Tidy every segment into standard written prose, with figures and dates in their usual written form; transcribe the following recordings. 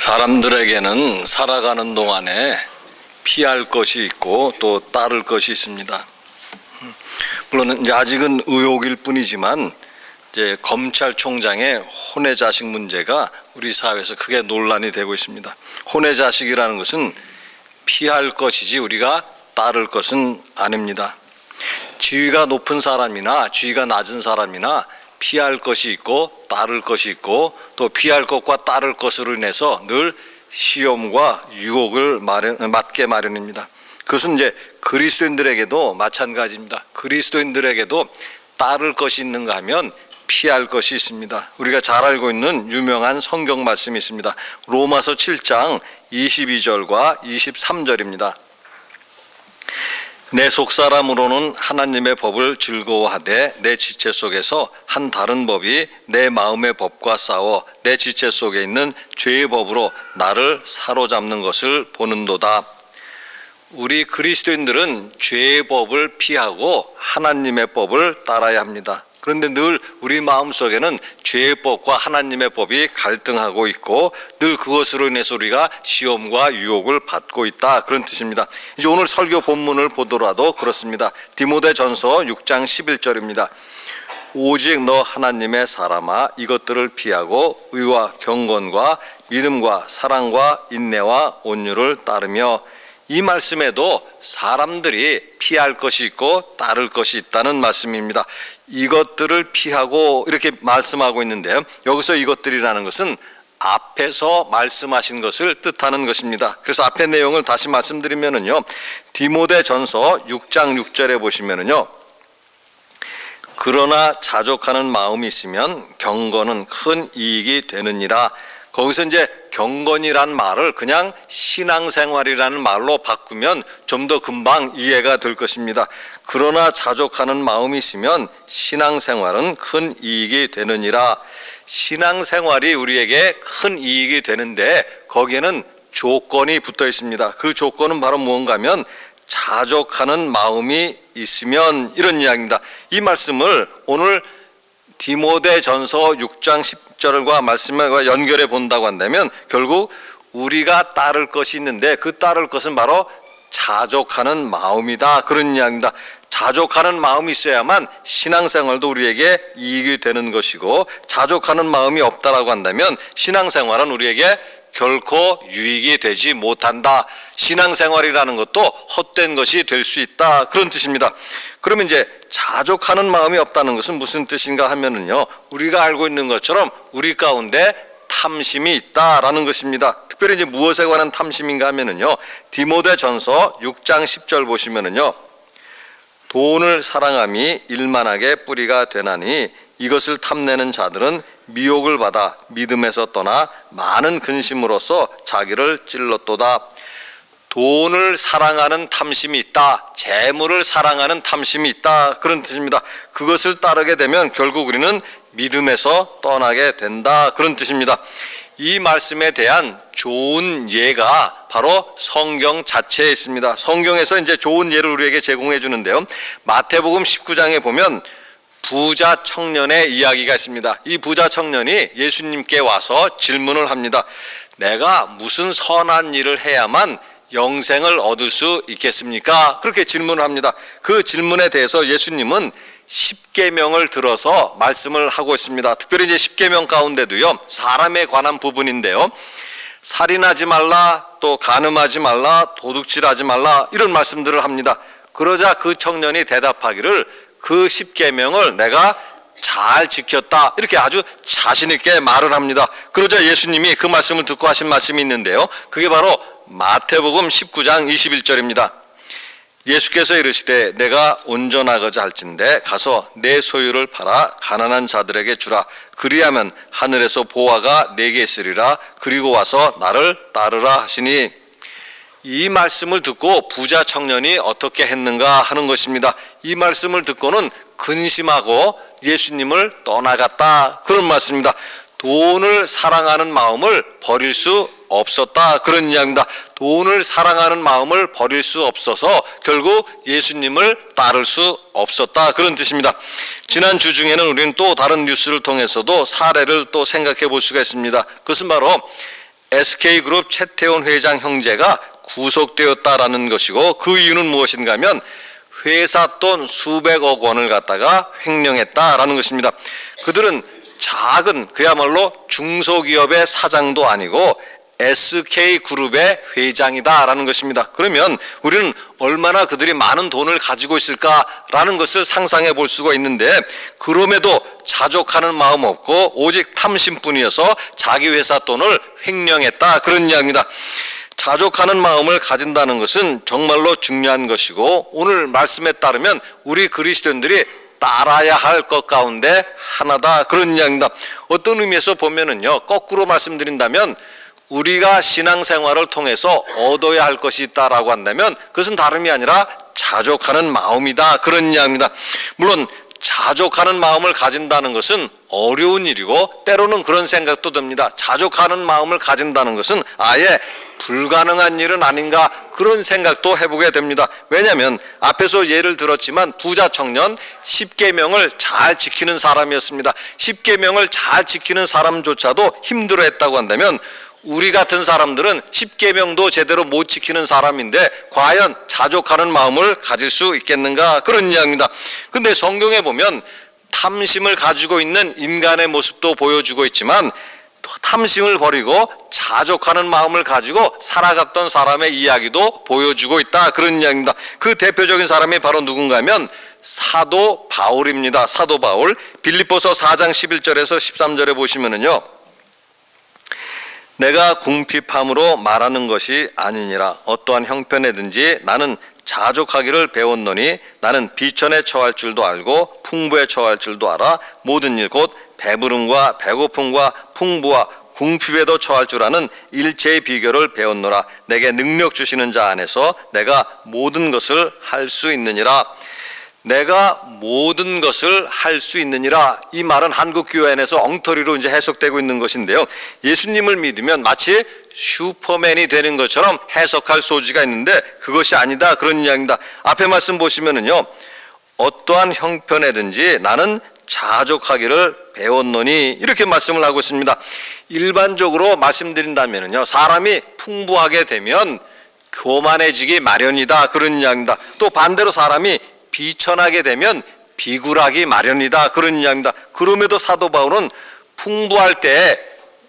사람들에게는 살아가는 동안에 피할 것이 있고 또 따를 것이 있습니다. 물론 이제 아직은 의혹일 뿐이지만 이제 검찰총장의 혼외자식 문제가 우리 사회에서 크게 논란이 되고 있습니다. 혼외자식이라는 것은 피할 것이지 우리가 따를 것은 아닙니다. 지위가 높은 사람이나 지위가 낮은 사람이나 피할 것이 있고 따를 것이 있고 또 피할 것과 따를 것으로 인해서 늘 시험과 유혹을 맞게 마련입니다. 그것은 이제 그리스도인들에게도 마찬가지입니다. 그리스도인들에게도 따를 것이 있는가 하면 피할 것이 있습니다. 우리가 잘 알고 있는 유명한 성경 말씀이 있습니다. 로마서 7장 22절과 23절입니다. 내 속사람으로는 하나님의 법을 즐거워하되 내 지체 속에서 한 다른 법이 내 마음의 법과 싸워 내 지체 속에 있는 죄의 법으로 나를 사로잡는 것을 보는도다. 우리 그리스도인들은 죄의 법을 피하고 하나님의 법을 따라야 합니다. 그런데 늘 우리 마음속에는 죄의 법과 하나님의 법이 갈등하고 있고 늘 그것으로 인해서 우리가 시험과 유혹을 받고 있다, 그런 뜻입니다. 이제 오늘 설교 본문을 보더라도 그렇습니다. 디모데전서 6장 11절입니다. 오직 너 하나님의 사람아 이것들을 피하고 의와 경건과 믿음과 사랑과 인내와 온유를 따르며, 이 말씀에도 사람들이 피할 것이 있고 따를 것이 있다는 말씀입니다. 이것들을 피하고 이렇게 말씀하고 있는데요, 여기서 이것들이라는 것은 앞에서 말씀하신 것을 뜻하는 것입니다. 그래서 앞의 내용을 다시 말씀드리면은요, 디모데전서 6장 6절에 보시면은요, 그러나 자족하는 마음이 있으면 경건은 큰 이익이 되느니라. 거기서 이제 경건이란 말을 그냥 신앙생활이라는 말로 바꾸면 좀 더 금방 이해가 될 것입니다. 그러나 자족하는 마음이 있으면 신앙생활은 큰 이익이 되느니라. 신앙생활이 우리에게 큰 이익이 되는데 거기에는 조건이 붙어 있습니다. 그 조건은 바로 무언가 하면 자족하는 마음이 있으면, 이런 이야기입니다. 이 말씀을 오늘 디모데전서 6장 10절과 말씀과 연결해 본다고 한다면 결국 우리가 따를 것이 있는데 그 따를 것은 바로 자족하는 마음이다, 그런 이야기입니다. 자족하는 마음이 있어야만 신앙생활도 우리에게 이익이 되는 것이고, 자족하는 마음이 없다라고 한다면 신앙생활은 우리에게 결코 유익이 되지 못한다. 신앙생활이라는 것도 헛된 것이 될 수 있다, 그런 뜻입니다. 그러면 이제 자족하는 마음이 없다는 것은 무슨 뜻인가 하면은요, 우리가 알고 있는 것처럼 우리 가운데 탐심이 있다라는 것입니다. 특별히 이제 무엇에 관한 탐심인가 하면은요, 디모데전서 6장 10절 보시면은요, 돈을 사랑함이 일만하게 뿌리가 되나니 이것을 탐내는 자들은 미혹을 받아 믿음에서 떠나 많은 근심으로써 자기를 찔렀도다. 돈을 사랑하는 탐심이 있다, 재물을 사랑하는 탐심이 있다, 그런 뜻입니다. 그것을 따르게 되면 결국 우리는 믿음에서 떠나게 된다, 그런 뜻입니다. 이 말씀에 대한 좋은 예가 바로 성경 자체에 있습니다. 성경에서 이제 좋은 예를 우리에게 제공해 주는데요, 마태복음 19장에 보면 부자 청년의 이야기가 있습니다. 이 부자 청년이 예수님께 와서 질문을 합니다. 내가 무슨 선한 일을 해야만 영생을 얻을 수 있겠습니까? 그렇게 질문을 합니다. 그 질문에 대해서 예수님은 10계명을 들어서 말씀을 하고 있습니다. 특별히 이제 10계명 가운데도요, 사람에 관한 부분인데요, 살인하지 말라, 또 간음하지 말라, 도둑질하지 말라, 이런 말씀들을 합니다. 그러자 그 청년이 대답하기를 그 10계명을 내가 잘 지켰다, 이렇게 아주 자신 있게 말을 합니다. 그러자 예수님이 그 말씀을 듣고 하신 말씀이 있는데요, 그게 바로 마태복음 19장 21절입니다. 예수께서 이르시되 내가 온전하고자 할진대 가서 내 소유를 팔아 가난한 자들에게 주라. 그리하면 하늘에서 보화가 내게 있으리라. 그리고 와서 나를 따르라 하시니, 이 말씀을 듣고 부자 청년이 어떻게 했는가 하는 것입니다. 이 말씀을 듣고는 근심하고 예수님을 떠나갔다, 그런 말씀입니다. 돈을 사랑하는 마음을 버릴 수 없었다, 그런 이야기입니다. 돈을 사랑하는 마음을 버릴 수 없어서 결국 예수님을 따를 수 없었다, 그런 뜻입니다. 지난 주 중에는 우리는 또 다른 뉴스를 통해서도 사례를 또 생각해 볼 수가 있습니다. 그것은 바로 SK그룹 최태원 회장 형제가 구속되었다라는 것이고, 그 이유는 무엇인가 하면 회사 돈 수백억 원을 갖다가 횡령했다라는 것입니다. 그들은 작은, 그야말로 중소기업의 사장도 아니고 SK그룹의 회장이다라는 것입니다. 그러면 우리는 얼마나 그들이 많은 돈을 가지고 있을까라는 것을 상상해 볼 수가 있는데, 그럼에도 자족하는 마음 없고 오직 탐심뿐이어서 자기 회사 돈을 횡령했다, 그런 이야기입니다. 자족하는 마음을 가진다는 것은 정말로 중요한 것이고, 오늘 말씀에 따르면 우리 그리스도인들이 따라야 할 것 가운데 하나다, 그런 이야기입니다. 어떤 의미에서 보면은요, 거꾸로 말씀드린다면 우리가 신앙생활을 통해서 얻어야 할 것이 있다라고 한다면 그것은 다름이 아니라 자족하는 마음이다, 그런 이야기입니다. 물론 자족하는 마음을 가진다는 것은 어려운 일이고 때로는 그런 생각도 듭니다. 자족하는 마음을 가진다는 것은 아예 불가능한 일은 아닌가, 그런 생각도 해보게 됩니다. 왜냐하면 앞에서 예를 들었지만 부자 청년 10계명을 잘 지키는 사람이었습니다. 10계명을 잘 지키는 사람조차도 힘들어했다고 한다면 우리 같은 사람들은 10계명도 제대로 못 지키는 사람인데 과연 자족하는 마음을 가질 수 있겠는가, 그런 이야기입니다. 근데 성경에 보면 탐심을 가지고 있는 인간의 모습도 보여주고 있지만 탐심을 버리고 자족하는 마음을 가지고 살아갔던 사람의 이야기도 보여주고 있다, 그런 이야기입니다. 그 대표적인 사람이 바로 누군가 하면 사도 바울입니다. 사도 바울, 빌립보서 4장 11절에서 13절에 보시면은요, 내가 궁핍함으로 말하는 것이 아니니라. 어떠한 형편에든지 나는 자족하기를 배웠노니 나는 비천에 처할 줄도 알고 풍부에 처할 줄도 알아. 모든 일 곧 배부름과 배고픔과 풍부와 궁핍에도 처할 줄 아는 일체의 비결을 배웠노라. 내게 능력 주시는 자 안에서 내가 모든 것을 할 수 있느니라. 내가 모든 것을 할 수 있느니라. 이 말은 한국 교회안에서 엉터리로 이제 해석되고 있는 것인데요. 예수님을 믿으면 마치 슈퍼맨이 되는 것처럼 해석할 소지가 있는데 그것이 아니다, 그런 이야기입니다. 앞에 말씀 보시면은요, 어떠한 형편에든지 나는 자족하기를 배웠노니, 이렇게 말씀을 하고 있습니다. 일반적으로 말씀드린다면은요, 사람이 풍부하게 되면 교만해지기 마련이다, 그런 이야기입니다. 또 반대로 사람이 비천하게 되면 비굴하기 마련이다, 그런 이야기입니다. 그럼에도 사도 바울은 풍부할 때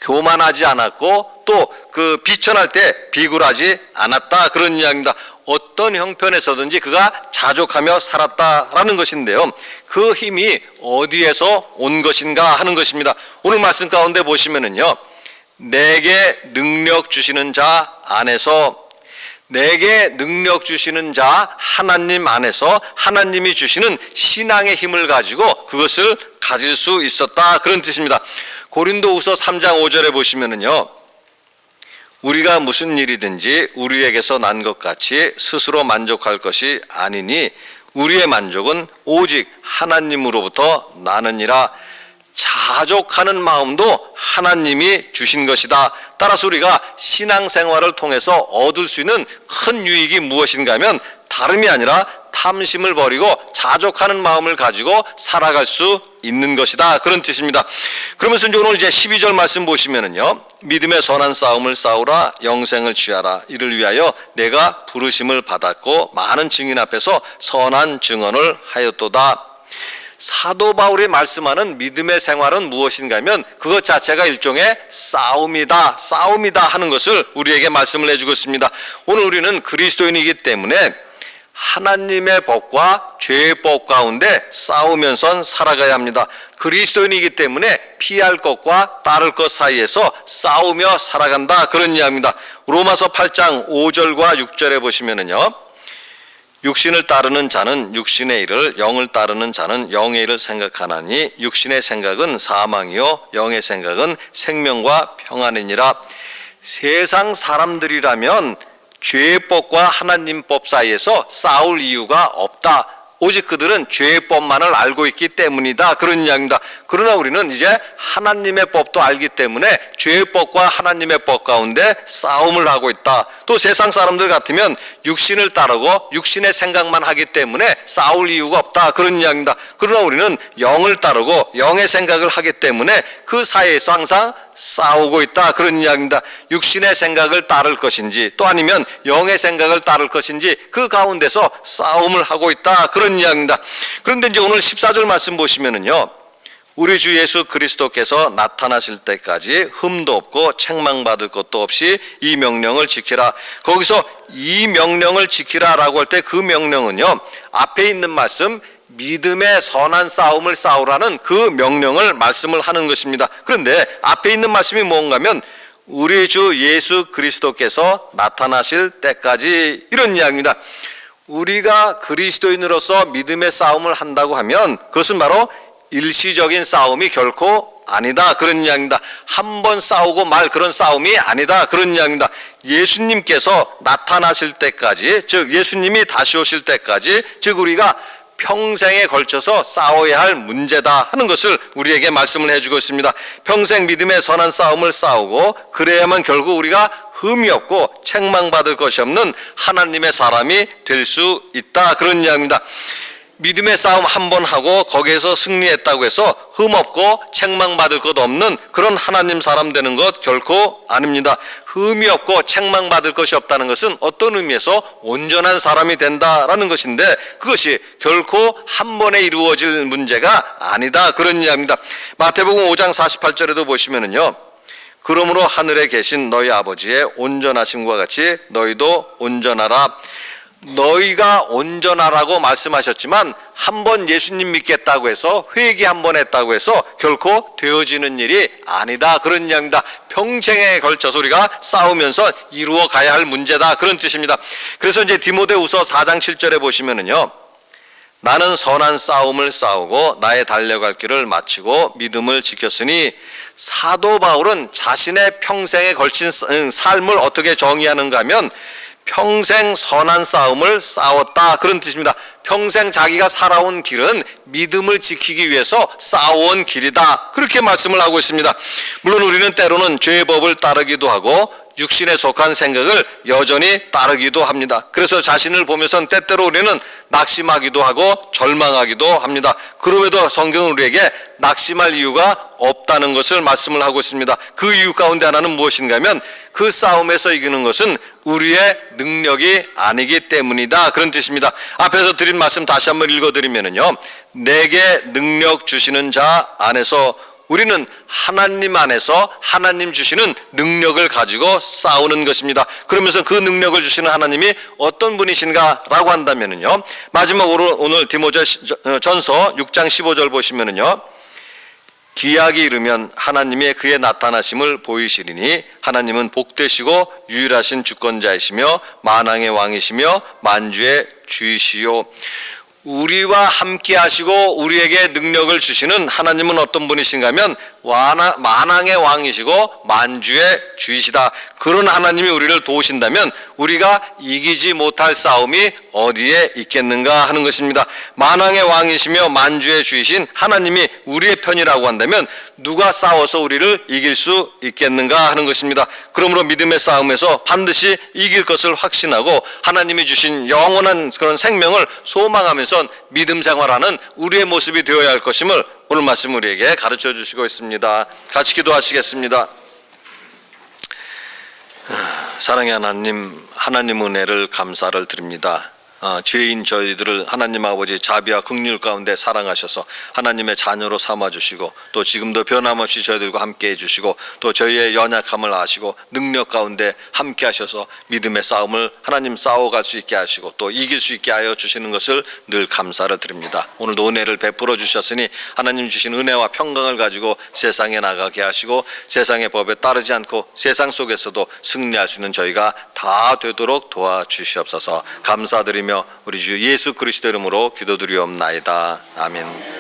교만하지 않았고 또 그 비천할 때 비굴하지 않았다, 그런 이야기입니다. 어떤 형편에서든지 그가 자족하며 살았다라는 것인데요, 그 힘이 어디에서 온 것인가 하는 것입니다. 오늘 말씀 가운데 보시면은요, 내게 능력 주시는 자 안에서, 내게 능력 주시는 자 하나님 안에서 하나님이 주시는 신앙의 힘을 가지고 그것을 가질 수 있었다, 그런 뜻입니다. 고린도후서 3장 5절에 보시면은요, 우리가 무슨 일이든지 우리에게서 난 것 같이 스스로 만족할 것이 아니니 우리의 만족은 오직 하나님으로부터 나느니라. 자족하는 마음도 하나님이 주신 것이다. 따라서 우리가 신앙생활을 통해서 얻을 수 있는 큰 유익이 무엇인가 하면 다름이 아니라 탐심을 버리고 자족하는 마음을 가지고 살아갈 수 있는 것이다, 그런 뜻입니다. 그러면서 이제 오늘 이제 12절 말씀 보시면은요, 믿음의 선한 싸움을 싸우라, 영생을 취하라. 이를 위하여 내가 부르심을 받았고 많은 증인 앞에서 선한 증언을 하였도다. 사도 바울이 말씀하는 믿음의 생활은 무엇인가 하면 그것 자체가 일종의 싸움이다 하는 것을 우리에게 말씀을 해주고 있습니다. 오늘 우리는 그리스도인이기 때문에 하나님의 법과 죄의 법 가운데 싸우면서 살아가야 합니다. 그리스도인이기 때문에 피할 것과 따를 것 사이에서 싸우며 살아간다, 그런 이야기입니다. 로마서 8장 5절과 6절에 보시면은요, 육신을 따르는 자는 육신의 일을, 영을 따르는 자는 영의 일을 생각하나니 육신의 생각은 사망이요 영의 생각은 생명과 평안이니라. 세상 사람들이라면 죄법과 하나님법 사이에서 싸울 이유가 없다. 오직 그들은 죄법만을 알고 있기 때문이다, 그런 이야기입니다. 그러나 우리는 이제 하나님의 법도 알기 때문에 죄의 법과 하나님의 법 가운데 싸움을 하고 있다. 또 세상 사람들 같으면 육신을 따르고 육신의 생각만 하기 때문에 싸울 이유가 없다, 그런 이야기입니다. 그러나 우리는 영을 따르고 영의 생각을 하기 때문에 그 사이에서 항상 싸우고 있다, 그런 이야기입니다. 육신의 생각을 따를 것인지 또 아니면 영의 생각을 따를 것인지 그 가운데서 싸움을 하고 있다, 그런 이야기입니다. 그런데 이제 오늘 14절 말씀 보시면은요, 우리 주 예수 그리스도께서 나타나실 때까지 흠도 없고 책망받을 것도 없이 이 명령을 지키라. 거기서 이 명령을 지키라라고 할 때 그 명령은요, 앞에 있는 말씀 믿음의 선한 싸움을 싸우라는 그 명령을 말씀을 하는 것입니다. 그런데 앞에 있는 말씀이 뭔가 하면 우리 주 예수 그리스도께서 나타나실 때까지, 이런 이야기입니다. 우리가 그리스도인으로서 믿음의 싸움을 한다고 하면 그것은 바로 일시적인 싸움이 결코 아니다, 그런 이야기입니다. 한 번 싸우고 말 그런 싸움이 아니다, 그런 이야기입니다. 예수님께서 나타나실 때까지, 즉 예수님이 다시 오실 때까지, 즉 우리가 평생에 걸쳐서 싸워야 할 문제다 하는 것을 우리에게 말씀을 해주고 있습니다. 평생 믿음의 선한 싸움을 싸우고 그래야만 결국 우리가 흠이 없고 책망받을 것이 없는 하나님의 사람이 될 수 있다, 그런 이야기입니다. 믿음의 싸움 한 번 하고 거기에서 승리했다고 해서 흠없고 책망받을 것 없는 그런 하나님 사람 되는 것 결코 아닙니다. 흠이 없고 책망받을 것이 없다는 것은 어떤 의미에서 온전한 사람이 된다라는 것인데 그것이 결코 한 번에 이루어질 문제가 아니다, 그런 이야기입니다. 마태복음 5장 48절에도 보시면은요, 그러므로 하늘에 계신 너희 아버지의 온전하심과 같이 너희도 온전하라. 너희가 온전하라고 말씀하셨지만 한 번 예수님 믿겠다고 해서 회개 한 번 했다고 해서 결코 되어지는 일이 아니다, 그런 이야기입니다. 평생에 걸쳐서 우리가 싸우면서 이루어 가야 할 문제다, 그런 뜻입니다. 그래서 이제 디모데후서 4장 7절에 보시면은요, 나는 선한 싸움을 싸우고 나의 달려갈 길을 마치고 믿음을 지켰으니, 사도 바울은 자신의 평생에 걸친 삶을 어떻게 정의하는가 하면 평생 선한 싸움을 싸웠다, 그런 뜻입니다. 평생 자기가 살아온 길은 믿음을 지키기 위해서 싸워온 길이다, 그렇게 말씀을 하고 있습니다. 물론 우리는 때로는 죄의 법을 따르기도 하고 육신에 속한 생각을 여전히 따르기도 합니다. 그래서 자신을 보면서 때때로 우리는 낙심하기도 하고 절망하기도 합니다. 그럼에도 성경은 우리에게 낙심할 이유가 없다는 것을 말씀을 하고 있습니다. 그 이유 가운데 하나는 무엇인가 하면 그 싸움에서 이기는 것은 우리의 능력이 아니기 때문이다, 그런 뜻입니다. 앞에서 드린 말씀 다시 한번 읽어드리면요, 내게 능력 주시는 자 안에서 우리는 하나님 안에서 하나님 주시는 능력을 가지고 싸우는 것입니다. 그러면서 그 능력을 주시는 하나님이 어떤 분이신가 라고 한다면요, 마지막으로 오늘 디모데전서 6장 15절 보시면요, 기약이 이르면 하나님의 그의 나타나심을 보이시리니 하나님은 복되시고 유일하신 주권자이시며 만왕의 왕이시며 만주의 주이시요. 우리와 함께 하시고 우리에게 능력을 주시는 하나님은 어떤 분이신가 하면 만왕의 왕이시고 만주의 주이시다. 그런 하나님이 우리를 도우신다면 우리가 이기지 못할 싸움이 어디에 있겠는가 하는 것입니다. 만왕의 왕이시며 만주의 주이신 하나님이 우리의 편이라고 한다면 누가 싸워서 우리를 이길 수 있겠는가 하는 것입니다. 그러므로 믿음의 싸움에서 반드시 이길 것을 확신하고 하나님이 주신 영원한 그런 생명을 소망하면서 믿음 생활하는 우리의 모습이 되어야 할 것임을 오늘 말씀 우리에게 가르쳐 주시고 있습니다. 같이 기도하시겠습니다. 사랑의 하나님 은혜를 감사를 드립니다. 죄인 저희들을 하나님 아버지 자비와 긍휼 가운데 사랑하셔서 하나님의 자녀로 삼아주시고 또 지금도 변함없이 저희들과 함께 해주시고 또 저희의 연약함을 아시고 능력 가운데 함께 하셔서 믿음의 싸움을 하나님 싸워갈 수 있게 하시고 또 이길 수 있게 하여 주시는 것을 늘 감사를 드립니다. 오늘도 은혜를 베풀어 주셨으니 하나님 주신 은혜와 평강을 가지고 세상에 나가게 하시고 세상의 법에 따르지 않고 세상 속에서도 승리할 수 있는 저희가 다 되도록 도와주시옵소서. 감사드리며 우리 주 예수 그리스도 이름으로 기도드리옵나이다. 아멘.